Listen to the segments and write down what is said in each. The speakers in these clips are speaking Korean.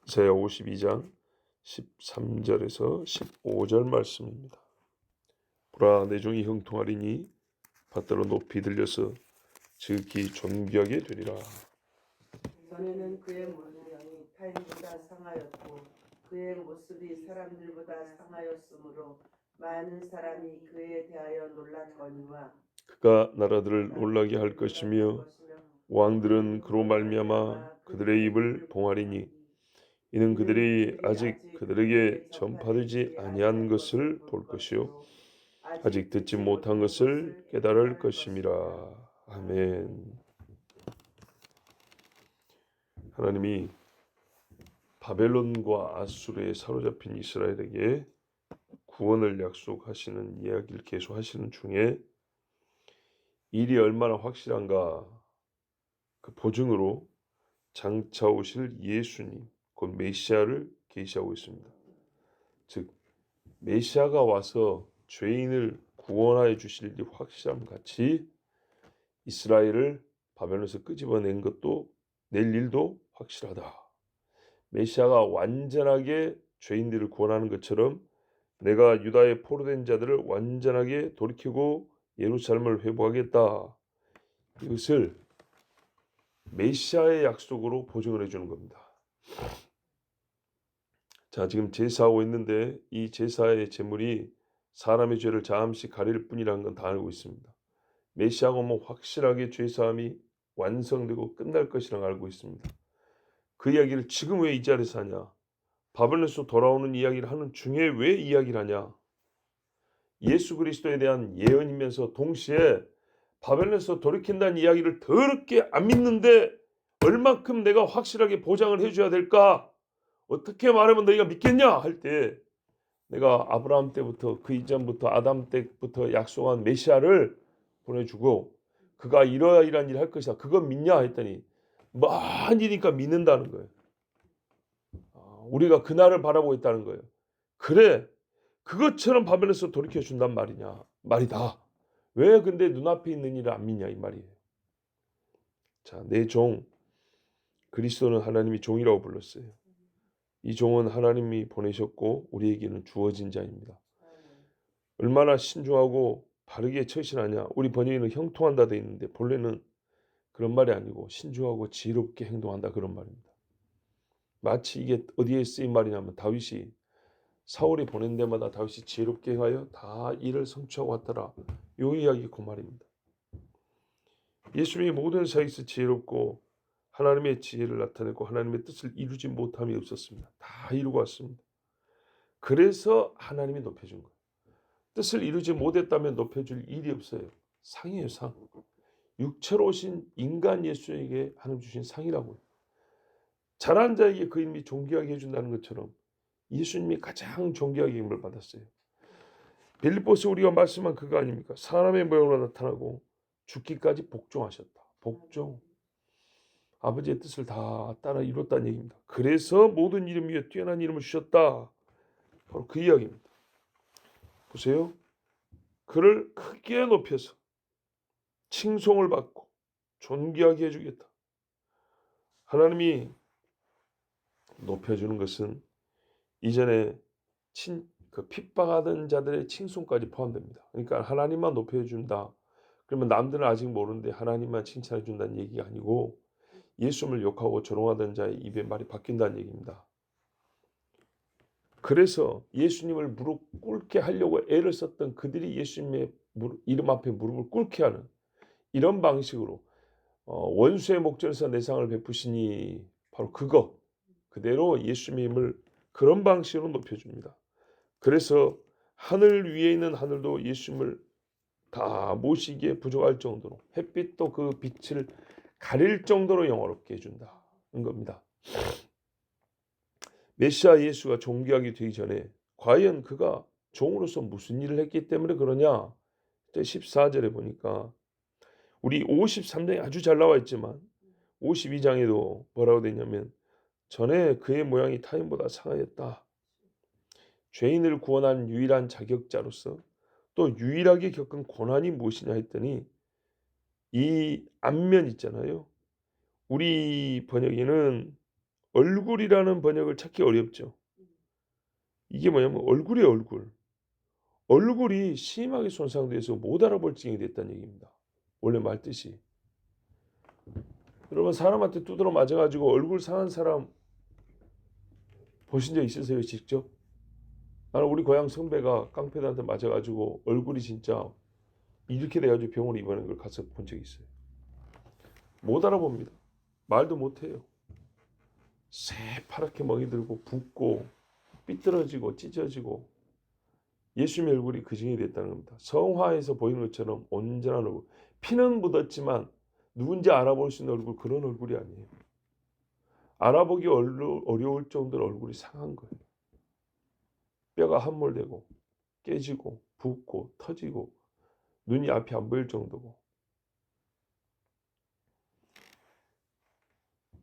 이사야 52장 13절에서 15절 말씀입니다. 보라, 내 종이 형통하리니 밭대로 높이 들려서 지극히 존귀하게 되리라. 전에는 그의 모양이 타인보다 상하였고 그의 모습이 사람들보다 상하였으므로 많은 사람이 그에 대하여 놀랐거니와 그가 나라들을 놀라게 할 것이며 왕들은 그로 말미암아 그들의 입을 봉하리니 이는 그들이 아직 그들에게 전파되지 아니한 것을 볼 것이요 아직 듣지 못한 것을 깨달을 것임이라. 아멘. 하나님이 바벨론과 아수르에 사로잡힌 이스라엘에게 구원을 약속하시는 이야기를 계속하시는 중에 일이 얼마나 확실한가 그 보증으로 장차 오실 예수님 곧 메시아를 계시하고 있습니다. 즉 메시아가 와서 죄인을 구원하여 주실 일이 확실함 같이 이스라엘을 바벨론에서 끄집어낸 것도 낼 일도 확실하다. 메시아가 완전하게 죄인들을 구원하는 것처럼 내가 유다의 포로된 자들을 완전하게 돌이키고 예루살렘을 회복하겠다. 이것을 메시아의 약속으로 보증을 해주는 겁니다. 자, 지금 제사하고 있는데 이 제사의 제물이 사람의 죄를 잠시 가릴 뿐이라는 건 다 알고 있습니다. 메시아가 오면 확실하게 죄사함이 완성되고 끝날 것이라는 걸 알고 있습니다. 그 이야기를 지금 왜 이 자리에서 하냐? 바벨론에서 돌아오는 이야기를 하는 중에 왜 이야기를 하냐? 예수 그리스도에 대한 예언이면서 동시에 바벨론에서 돌이킨다는 이야기를 더럽게 안 믿는데 얼만큼 내가 확실하게 보장을 해줘야 될까? 어떻게 말하면 너희가 믿겠냐? 할 때 내가 아브라함 때부터 그 이전부터 아담 때부터 약속한 메시아를 보내주고 그가 이러이러한 일을 할 것이다. 그거 믿냐? 했더니 많이니까 믿는다는 거예요. 우리가 그날을 바라보고 있다는 거예요. 그래, 그것처럼 바벨론에서 돌이켜준단 말이다. 왜 근데 눈앞에 있는 일을 안 믿냐 이 말이에요. 자, 내 종 그리스도는 하나님이 종이라고 불렀어요. 이 종은 하나님이 보내셨고 우리에게는 주어진 자입니다. 얼마나 신중하고 바르게 처신하냐. 우리 번역에는 형통한다 돼 있는데 본래는 그런 말이 아니고 신중하고 지혜롭게 행동한다 그런 말입니다. 마치 이게 어디에 쓰인 말이냐면 다윗이 사울이 보낸 데마다 다윗이 지혜롭게 하여 다 일을 성취하고 왔더라. 요 이야기 그 말입니다. 예수님이 모든 사역에서 지혜롭고 하나님의 지혜를 나타내고 하나님의 뜻을 이루지 못함이 없었습니다. 다 이루고 왔습니다. 그래서 하나님이 높여준 거예요. 뜻을 이루지 못했다면 높여줄 일이 없어요. 상이에요, 상. 육체로 오신 인간 예수에게 하나님 주신 상이라고요. 잘한 자에게 그 이름이 존귀하게 해준다는 것처럼 예수님이 가장 존귀하게 힘을 받았어요. 빌립보서 우리가 말씀한 그거 아닙니까? 사람의 모양으로 나타나고 죽기까지 복종하셨다. 복종. 아버지의 뜻을 다 따라 이뤘다는 얘기입니다. 그래서 모든 이름 위에 뛰어난 이름을 주셨다. 바로 그 이야기입니다. 보세요. 그를 크게 높여서 칭송을 받고 존귀하게 해주겠다. 하나님이 높여주는 것은 이전에 그 핍박하던 자들의 칭송까지 포함됩니다. 그러니까 하나님만 높여준다. 그러면 남들은 아직 모르는데 하나님만 칭찬해 준다는 얘기가 아니고 예수님을 욕하고 조롱하던 자의 입에 말이 바뀐다는 얘기입니다. 그래서 예수님을 무릎 꿇게 하려고 애를 썼던 그들이 예수님의 이름 앞에 무릎을 꿇게 하는 이런 방식으로 원수의 목전에서 내상을 베푸시니 바로 그거 그대로 예수님을 그런 방식으로 높여줍니다. 그래서 하늘 위에 있는 하늘도 예수님을 다 모시기에 부족할 정도로 햇빛도 그 빛을 가릴 정도로 영화롭게 해준다는 겁니다. 메시아 예수가 존귀하게 되기 전에 과연 그가 종으로서 무슨 일을 했기 때문에 그러냐? 14절에 보니까 우리 53장에 아주 잘 나와 있지만 52장에도 뭐라고 되냐면 전에 그의 모양이 타인보다 상하였다. 죄인을 구원한 유일한 자격자로서 또 유일하게 겪은 고난이 무엇이냐 했더니 이 앞면 있잖아요. 우리 번역에는 얼굴이라는 번역을 찾기 어렵죠. 이게 뭐냐면 얼굴이에요, 얼굴. 얼굴이 심하게 손상돼서 못 알아볼 징이 됐다는 얘기입니다. 원래 말 뜻이. 여러분 사람한테 두드러 맞아가지고 얼굴 상한 사람 보신 적 있으세요, 직접? 나는 우리 고향 선배가 깡패들한테 맞아가지고 얼굴이 진짜 이렇게 돼가지고 병원에 입원한 걸 가서 본 적이 있어요. 못 알아봅니다. 말도 못해요. 새파랗게 멍이 들고 붓고 삐뚤어지고 찢어지고 예수님의 얼굴이 그 증이 됐다는 겁니다. 성화에서 보이는 것처럼 온전한 얼굴. 피는 묻었지만 누군지 알아볼 수 있는 얼굴, 그런 얼굴이 아니에요. 알아보기 어려울 정도로 얼굴이 상한 거예요. 뼈가 함몰되고 깨지고 붓고 터지고 눈이 앞이 안 보일 정도고.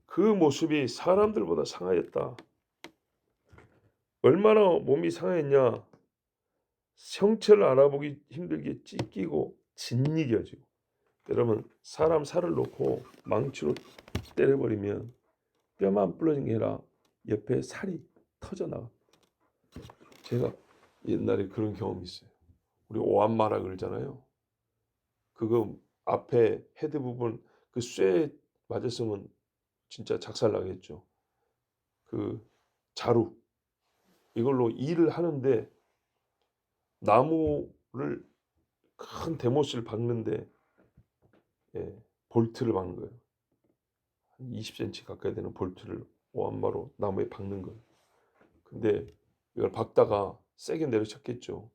그 모습이 사람들보다 상하였다. 얼마나 몸이 상했냐. 형체를 알아보기 힘들게 찢기고 짓이겨지고. 여러분 사람 살을 놓고 망치로 때려버리면 뼈만 부러진 게 아니라 옆에 살이 터져나가. 제가 옛날에 그런 경험이 있어요. 우리 오한마라 그러잖아요. 그거 앞에 헤드 부분 그 쇠 맞았으면 진짜 작살나겠죠. 그 자루 이걸로 일을 하는데 나무를 큰 대못을 박는데 볼트를 박는 거예요. 한 20cm 가까이 되는 볼트를 오한마로 나무에 박는 거예요. 근데 이걸 박다가 세게 내려쳤겠죠.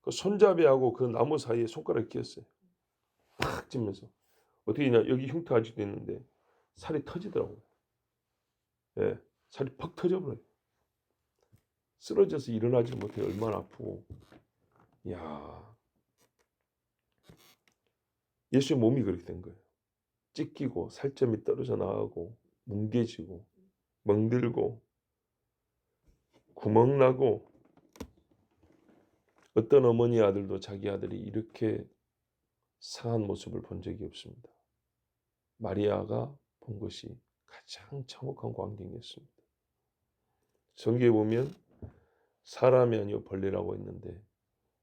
그 손잡이하고 그 나무 사이에 손가락이 끼었어요. 팍 찌면서 어떻게 되냐, 여기 흉터 아직도 있는데 살이 터지더라고요. 살이 퍽 터져버려요. 쓰러져서 일어나지 못해 얼마나 아프고. 이야, 예수의 몸이 그렇게 된 거예요. 찢기고 살점이 떨어져 나가고 뭉개지고 멍들고 구멍 나고. 어떤 어머니 아들도 자기 아들이 이렇게 상한 모습을 본 적이 없습니다. 마리아가 본 것이 가장 참혹한 광경이었습니다. 성경에 보면 사람이 아니요 벌레라고 했는데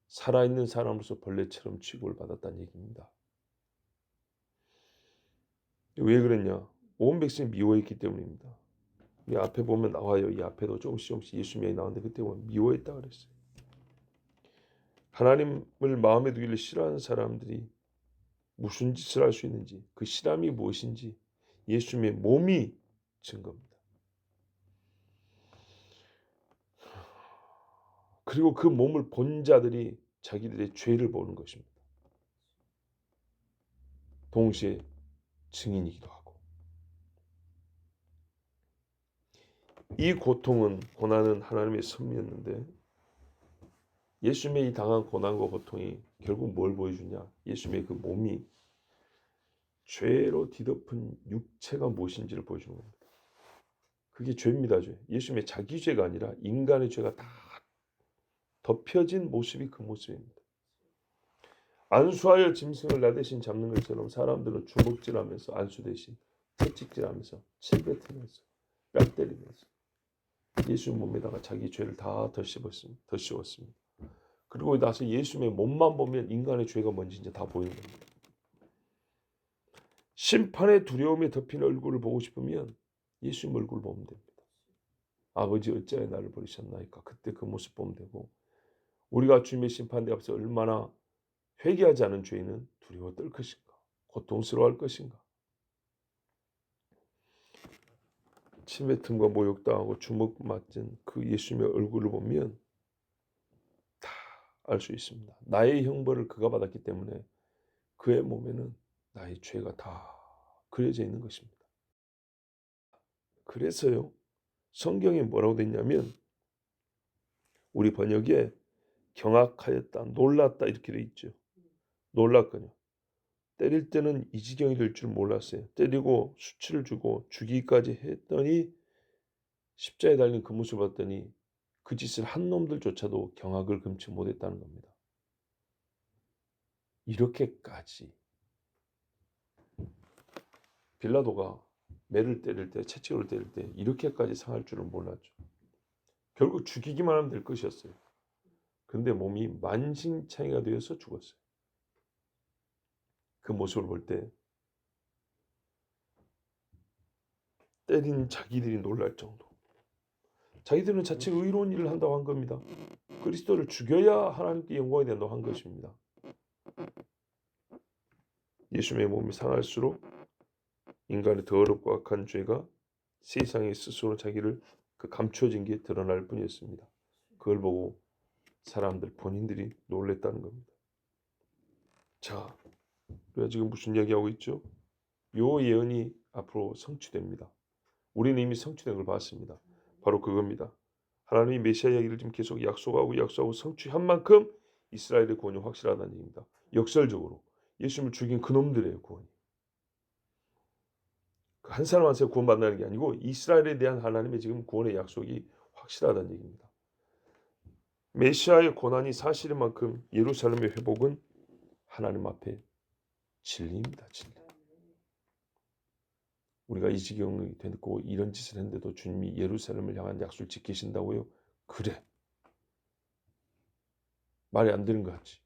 살아있는 사람으로서 벌레처럼 취급을 받았다는 얘기입니다. 왜 그랬냐? 온 백성이 미워했기 때문입니다. 이 앞에 보면 나와요. 이 앞에도 조금씩 예수님이 나오는데 그때 보면 미워했다 그랬어요. 하나님을 마음에 두기를 싫어하는 사람들이 무슨 짓을 할 수 있는지, 그 실함이 무엇인지 예수님의 몸이 증거입니다. 그리고 그 몸을 본 자들이 자기들의 죄를 보는 것입니다. 동시에 증인이기도 하고. 이 고통은, 고난은 하나님의 섭리였는데 예수님의 이 당한 고난과 고통이 결국 뭘 보여주냐? 예수님의 그 몸이 죄로 뒤덮은 육체가 무엇인지를 보여주는 겁니다. 그게 죄입니다. 죄. 예수님의 자기 죄가 아니라 인간의 죄가 다 덮여진 모습이 그 모습입니다. 안수하여 짐승을 나 대신 잡는 것처럼 사람들은 주먹질하면서 안수 대신 채찍질하면서 침 뱉으면서 뺨 때리면서 예수 몸에다가 자기 죄를 다 덧씌웠습니다. 그리고 나서 예수님의 몸만 보면 인간의 죄가 뭔지 이제 다 보이는 겁니다. 심판의 두려움에 덮인 얼굴을 보고 싶으면 예수님 얼굴 보면 됩니다. 아버지 어찌하여 나를 버리셨나이까. 그때 그 모습 보면 되고, 우리가 주님의 심판대 앞에서 얼마나 회개하지 않은 죄인은 두려워 떨 것인가, 고통스러워할 것인가. 침뱉음과 모욕당하고 주먹 맞은 그 예수님의 얼굴을 보면 다 알 수 있습니다. 나의 형벌을 그가 받았기 때문에 그의 몸에는 나의 죄가 다 그려져 있는 것입니다. 그래서요, 성경에 뭐라고 돼 있냐면 우리 번역에 경악하였다, 놀랐다 이렇게 돼 있죠. 놀랐거든요. 때릴 때는 이 지경이 될 줄 몰랐어요. 때리고 수치를 주고 죽이기까지 했더니 십자가에 달린 그 모습을 봤더니 그 짓을 한 놈들조차도 경악을 금치 못했다는 겁니다. 이렇게까지 빌라도가 매를 때릴 때, 채찍으로 때릴 때 이렇게까지 상할 줄은 몰랐죠. 결국 죽이기만 하면 될 것이었어요. 그런데 몸이 만신창이가 되어서 죽었어요. 그 모습을 볼 때 때린 자기들이 놀랄 정도. 자기들은 자칫 의로운 일을 한다고 한 겁니다. 그리스도를 죽여야 하나님께 영광이 된다고 한 것입니다. 예수님의 몸이 상할수록 인간의 더럽고 악한 죄가 세상에 스스로 자기를 감춰진 게 드러날 뿐이었습니다. 그걸 보고 사람들 본인들이 놀랬다는 겁니다. 자, 우리가 지금 무슨 이야기하고 있죠? 요 예언이 앞으로 성취됩니다. 우리는 이미 성취된 걸 봤습니다. 바로 그겁니다. 하나님이 메시아 이야기를 지금 계속 약속하고 성취한 만큼 이스라엘의 구원이 확실하다는 얘기입니다. 역설적으로 예수님을 죽인 그놈들의 구원이. 한 사람 한 사람 구원받는 게 아니고 이스라엘에 대한 하나님의 지금 구원의 약속이 확실하다는 얘기입니다. 메시아의 고난이 사실인 만큼 예루살렘의 회복은 하나님 앞에 진리입니다. 진리. 우리가 이 지경이 됐고 이런 짓을 했는데도 주님이 예루살렘을 향한 약속을 지키신다고요? 그래. 말이 안 되는 것 같지?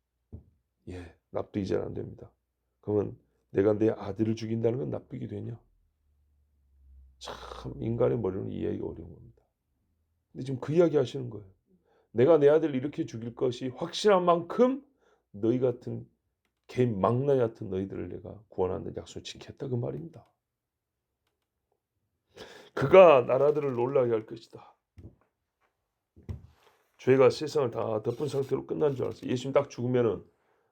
예, 납득이 잘 안 됩니다. 그러면 내가 내 아들을 죽인다는 건 납득이 되냐? 참 인간의 머리로는 이해하기가 어려운 겁니다. 근데 지금 그 이야기 하시는 거예요. 내가 내 아들을 이렇게 죽일 것이 확실한 만큼 너희 같은 개인 망나니 같은 너희들을 내가 구원하는 약속을 지켰다 그 말입니다. 그가 나라들을 놀라게 할 것이다. 죄가 세상을 다 덮은 상태로 끝난 줄 알았어요. 예수님 딱 죽으면은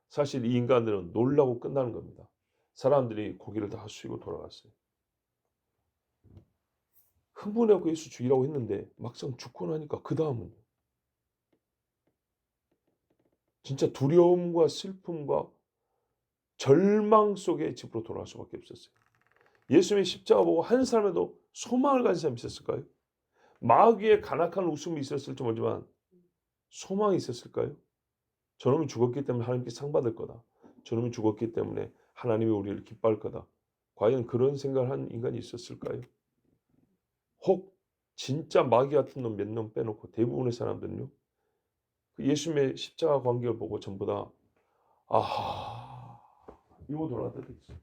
사실 이 인간들은 놀라고 끝나는 겁니다. 사람들이 고개를 다 숙이고 돌아갔어요. 흥분하고 예수 죽이라고 했는데 막상 죽고 나니까 그 다음은 진짜 두려움과 슬픔과 절망 속에 집으로 돌아갈 수밖에 없었어요. 예수님의 십자가 보고 한 사람에도 소망을 가진 사람이 있었을까요? 마귀의 간악한 웃음이 있었을지 모르지만 소망이 있었을까요? 저놈이 죽었기 때문에 하나님께 상 받을 거다. 저놈이 죽었기 때문에 하나님이 우리를 기뻐할 거다. 과연 그런 생각을 한 인간이 있었을까요? 혹 진짜 마귀 같은 놈 몇 놈 빼놓고 대부분의 사람들은요. 그 예수님의 십자가 광경을 보고 전부 다 아하 이거 돌아다 됐어.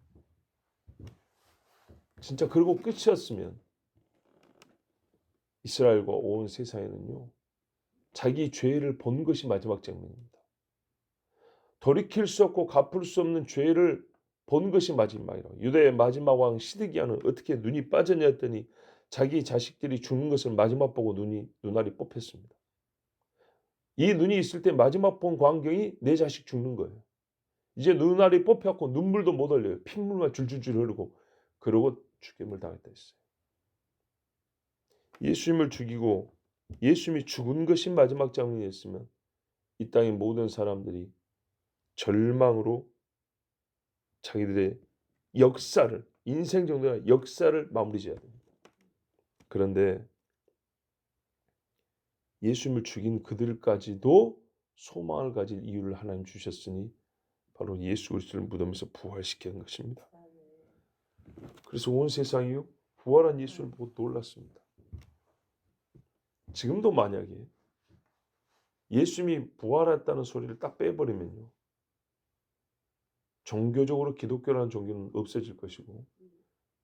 진짜 그러고 끝이었으면 이스라엘과 온 세상에는요. 자기 죄를 본 것이 마지막 장면입니다. 돌이킬 수 없고 갚을 수 없는 죄를 본 것이 마지막이라고. 유대의 마지막 왕 시드기야는 어떻게 눈이 빠졌냐 했더니 자기 자식들이 죽는 것을 마지막 보고 눈알이 뽑혔습니다. 이 눈이 있을 때 마지막 본 광경이 내 자식 죽는 거예요. 이제 눈알이 뽑혔고 눈물도 못 흘려요. 핏물만 줄줄줄 흐르고 그러고 죽임을 당했다 했어요. 예수님을 죽이고 예수님이 죽은 것이 마지막 장면이었으면 이 땅의 모든 사람들이 절망으로 자기들의 역사를 인생 정도의 역사를 마무리 지어야 됩니다. 그런데 예수님을 죽인 그들까지도 소망을 가질 이유를 하나님 주셨으니 바로 예수 그리스도를 무덤에서 부활시키는 것입니다. 그래서 온 세상이요 부활한 예수를 보고 놀랐습니다. 지금도 만약에 예수님이 부활했다는 소리를 딱 빼버리면요. 종교적으로 기독교라는 종교는 없어질 것이고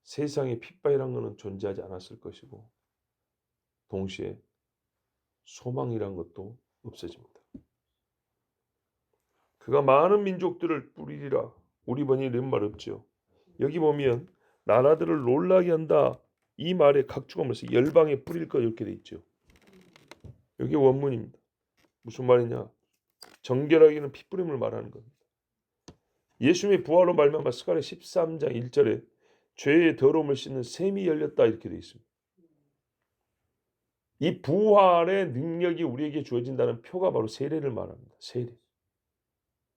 세상에 핏바이라는 것은 존재하지 않았을 것이고 동시에 소망이란 것도 없어집니다. 그가 많은 민족들을 뿌리리라. 우리 번역에 이런 말 없죠. 여기 보면 나라들을 놀라게 한다. 이 말에 각주가 뭐서 열방에 뿌릴 것 이렇게 돼 있죠. 여기 원문입니다. 무슨 말이냐? 정결하기는 핏뿌림을 말하는 겁니다. 예수님의 부활로 말미암아 스가랴 13장 1절에 죄의 더러움을 씻는 샘이 열렸다 이렇게 되어 있습니다. 이 부활의 능력이 우리에게 주어진다는 표가 바로 세례를 말합니다. 세례.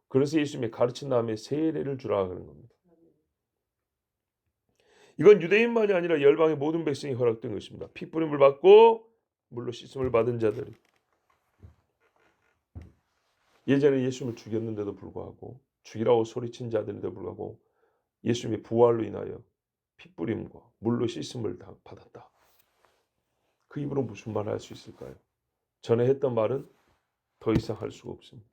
그래서 예수님이 가르친 다음에 세례를 주라 그런 겁니다. 이건 유대인만이 아니라 열방의 모든 백성이 허락된 것입니다. 핏뿌림을 받고 물로 씻음을 받은 자들이 예전에 예수님을 죽였는데도 불구하고 죽이라고 소리친 자들인데도 불구하고 예수님의 부활로 인하여 핏부림과 물로 씻음을 받았다. 그 입으로 무슨 말을 할 수 있을까요? 전에 했던 말은 더 이상 할 수가 없습니다.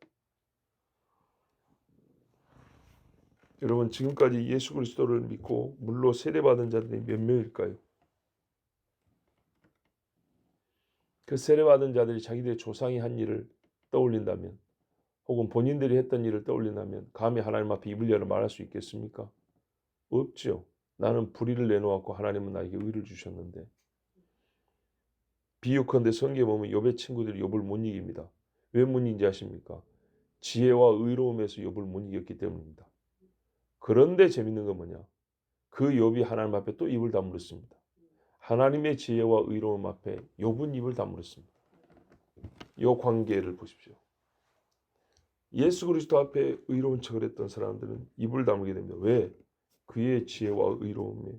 여러분, 지금까지 예수 그리스도를 믿고 물로 세례받은 자들이 몇 명일까요? 그 세례받은 자들이 자기들의 조상이 한 일을 떠올린다면, 혹은 본인들이 했던 일을 떠올린다면 감히 하나님 앞에 입을 열어 말할 수 있겠습니까? 없죠. 나는 불의를 내놓았고 하나님은 나에게 의를 주셨는데. 비유컨대 성경에 보면 욥의 친구들이 욥을 못 이깁니다. 왜 못 이긴지 아십니까? 지혜와 의로움에서 욥을 못 이겼기 때문입니다. 그런데 재밌는 건 뭐냐? 그 욥이 하나님 앞에 또 입을 다물었습니다. 하나님의 지혜와 의로움 앞에 욥은 입을 다물었습니다. 이 관계를 보십시오. 예수 그리스도 앞에 의로운 척을 했던 사람들은 입을 다물게 됩니다. 왜? 그의 지혜와 의로움에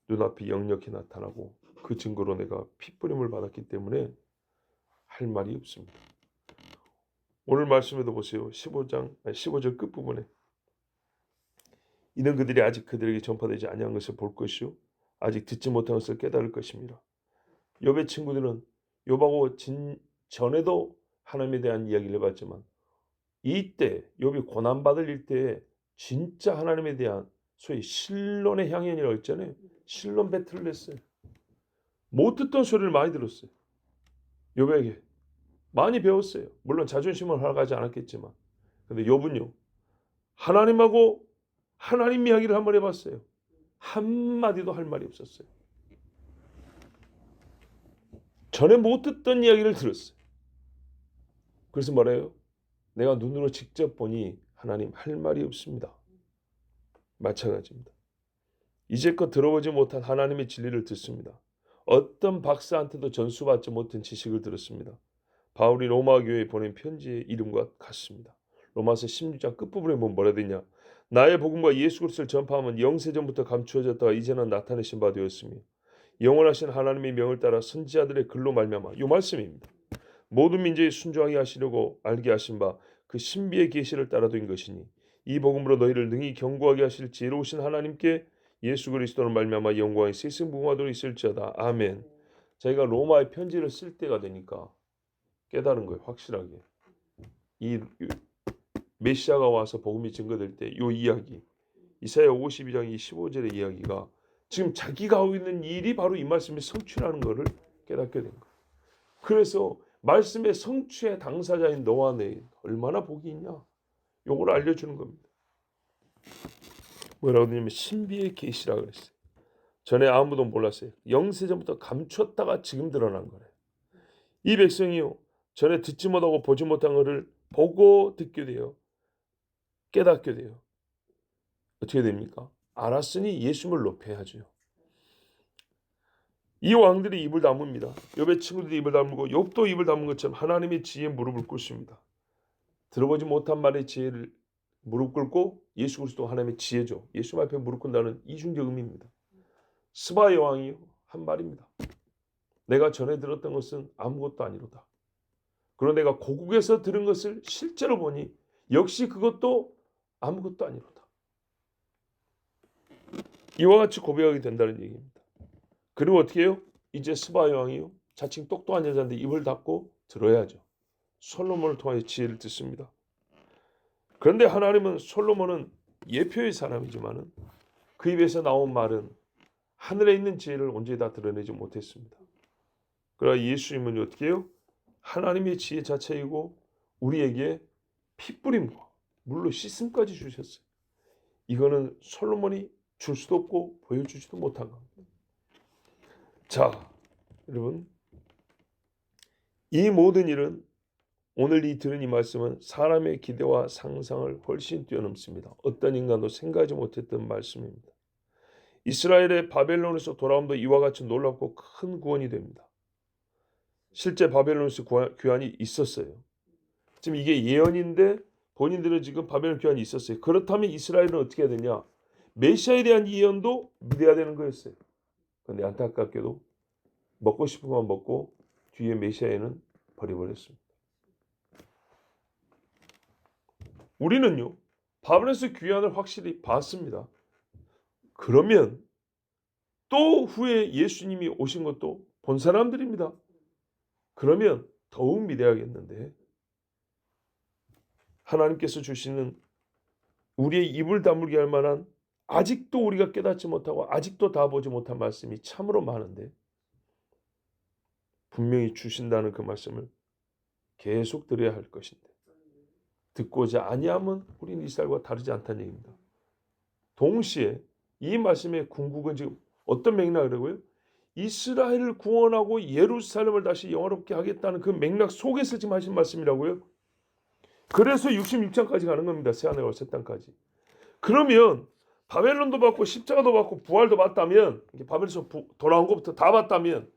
눈앞이 역력히 나타나고 그 증거로 내가 핏부림을 받았기 때문에 할 말이 없습니다. 오늘 말씀에도 보세요. 15절 끝부분에 이는 그들이 아직 그들에게 전파되지 아니한 것을 볼 것이요 아직 듣지 못한 것을 깨달을 것입니다. 욥의 친구들은 욥하고 전에도 하나님에 대한 이야기를 해봤지만 이때 욥이 고난받을 일때에 진짜 하나님에 대한 소위 신론의 향연이라고 했잖아요. 신론 배틀을 했어요. 못 듣던 소리를 많이 들었어요. 욥에게 많이 배웠어요. 물론 자존심은 허락하지 않았겠지만, 근데 욥은요 하나님하고 하나님 이야기를 한번 해봤어요. 한마디도 할 말이 없었어요. 전에 못 듣던 이야기를 들었어요. 그래서 뭐래요? 내가 눈으로 직접 보니 하나님 할 말이 없습니다. 마찬가지입니다. 이제껏 들어보지 못한 하나님의 진리를 듣습니다. 어떤 박사한테도 전수받지 못한 지식을 들었습니다. 바울이 로마 교회에 보낸 편지의 이름과 같습니다. 로마서 16장 끝부분에 보면 뭐라 되냐? 나의 복음과 예수 그리스도를 전파하면 영세전부터 감추어졌다가 이제는 나타내신 바 되었으며 영원하신 하나님의 명을 따라 선지자들의 글로 말미암아 이 말씀입니다. 모든 민족이 순종하게 하시려고 알게 하신 바 그 신비의 계시를 따라두인 것이니 이 복음으로 너희를 능히 경고하게 하실 지혜로우신 하나님께 예수 그리스도로 말미암아 영광이 세승무궁하도록 있을지어다. 아멘. 자기가 로마의 편지를 쓸 때가 되니까 깨달은 거예요. 확실하게. 이 메시아가 와서 복음이 증거될 때 이 이야기 이사야 52장 15절의 이야기가 지금 자기가 하고 있는 일이 바로 이 말씀의 성취라는 것을 깨닫게 된 거예요. 그래서 말씀의 성취의 당사자인 너와 내 얼마나 복이 있냐? 요걸 알려주는 겁니다. 뭐라고 하냐면 신비의 계시라 그랬어요. 전에 아무도 몰랐어요. 영세전부터 감췄다가 지금 드러난 거래요. 이 백성이요 전에 듣지 못하고 보지 못한 것을 보고 듣게 돼요. 깨닫게 돼요. 어떻게 됩니까? 알았으니 예수님을 높여야죠. 이 왕들이 입을 다뭅니다. 욥의 친구들이 입을 다물고 욥도 입을 다문 것처럼 하나님의 지혜에 무릎을 꿇습니다. 들어보지 못한 말의 지혜를 무릎 꿇고 예수 그리스도 하나님의 지혜죠. 예수 앞에 무릎 꿇는다는 이중적 의미입니다. 스바 여왕이 한 말입니다. 내가 전에 들었던 것은 아무것도 아니로다. 그러나 내가 고국에서 들은 것을 실제로 보니 역시 그것도 아무것도 아니로다. 이와 같이 고백하게 된다는 얘기입니다. 그리고 어떻게 해요? 이제 스바 여왕이요 자칭 똑똑한 여자인데 입을 닫고 들어야죠. 솔로몬을 통하여 지혜를 듣습니다. 그런데 하나님은 솔로몬은 예표의 사람이지만은 그 입에서 나온 말은 하늘에 있는 지혜를 온전히 다 드러내지 못했습니다. 그러나 예수님은 어떻게 해요? 하나님의 지혜 자체이고 우리에게 핏부림과 물로 씻음까지 주셨어요. 이거는 솔로몬이 줄 수도 없고 보여주지도 못한 겁니다. 자, 여러분, 이 모든 일은 오늘 들은 이 말씀은 사람의 기대와 상상을 훨씬 뛰어넘습니다. 어떤 인간도 생각하지 못했던 말씀입니다. 이스라엘의 바벨론에서 돌아옴도 이와 같이 놀랍고 큰 구원이 됩니다. 실제 바벨론에서 귀환이 있었어요. 지금 이게 예언인데 본인들은 지금 바벨론 귀환이 있었어요. 그렇다면 이스라엘은 어떻게 해야 되냐? 메시아에 대한 예언도 믿어야 되는 거였어요. 그런데 안타깝게도 먹고 싶으면 먹고 뒤에 메시아에는 버려버렸습니다. 우리는요 바벨론에서 귀환을 확실히 봤습니다. 그러면 또 후에 예수님이 오신 것도 본 사람들입니다. 그러면 더욱 믿어야겠는데, 하나님께서 주시는 우리의 입을 다물게 할 만한, 아직도 우리가 깨닫지 못하고 아직도 다 보지 못한 말씀이 참으로 많은데, 분명히 주신다는 그 말씀을 계속 들어야 할 것인데 듣고자 아니하면 우리는 이스라엘과 다르지 않다는 얘기입니다. 동시에 이 말씀의 궁극은 지금 어떤 맥락이라고요? 이스라엘을 구원하고 예루살렘을 다시 영화롭게 하겠다는 그 맥락 속에서 지금 하신 말씀이라고요. 그래서 66장까지 가는 겁니다. 새하늘과 새 땅까지. 그러면 바벨론도 받고 십자가도 받고 부활도 받다면, 바벨에서 돌아온 것부터 다 받다면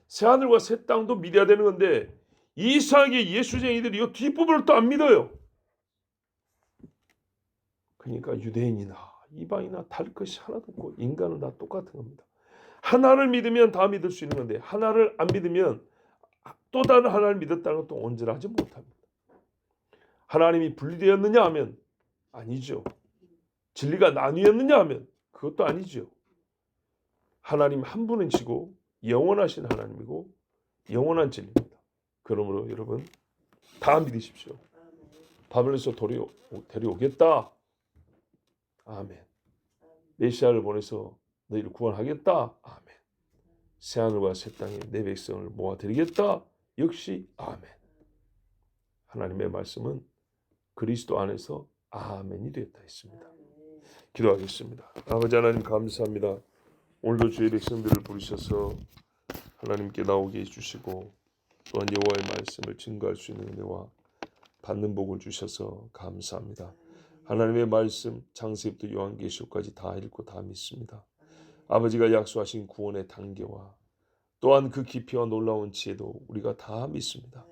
새하늘과 새 땅도 믿어야 되는 건데, 이상하게 예수쟁이들이 이 뒷부분을 또 안 믿어요. 그러니까 유대인이나 이방이나 다를 것이 하나도 없고 인간은 다 똑같은 겁니다. 하나를 믿으면 다 믿을 수 있는 건데, 하나를 안 믿으면 또 다른 하나를 믿었다는 것도 온전하지 못합니다. 하나님이 분리되었느냐 하면 아니죠. 진리가 나뉘었느냐 하면 그것도 아니죠. 하나님 한 분이시고 영원하신 하나님이고 영원한 진리입니다. 그러므로 여러분 다 믿으십시오. 바벨론에서 데려오겠다. 아멘. 메시아를 보내서 너희를 구원하겠다. 아멘. 새하늘과 새 땅에 내 백성을 모아드리겠다. 역시 아멘. 하나님의 말씀은 그리스도 안에서 아멘이 되었다 했습니다. 기도하겠습니다. 아버지 하나님 감사합니다. 오늘도 주의 백성들을 부르셔서 하나님께 나오게 해주시고 또한 여호와의 말씀을 증거할 수 있는 은혜와 받는 복을 주셔서 감사합니다. 하나님의 말씀 창세기부터 요한계시록까지 다 읽고 다 믿습니다. 아버지가 약속하신 구원의 단계와 또한 그 깊이와 놀라운 지혜도 우리가 다 믿습니다.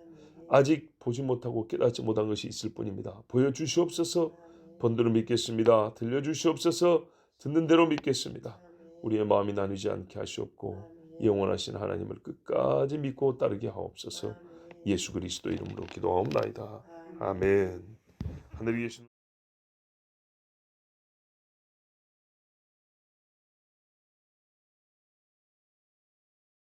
아직 보지 못하고 깨닫지 못한 것이 있을 뿐입니다. 보여주시옵소서. 본대로 믿겠습니다. 들려주시옵소서. 듣는 대로 믿겠습니다. 우리의 마음이 나뉘지 않게 하시옵고 영원하신 하나님을 끝까지 믿고 따르게 하옵소서. 예수 그리스도 이름으로 기도하옵나이다. 아멘. 하늘에 계신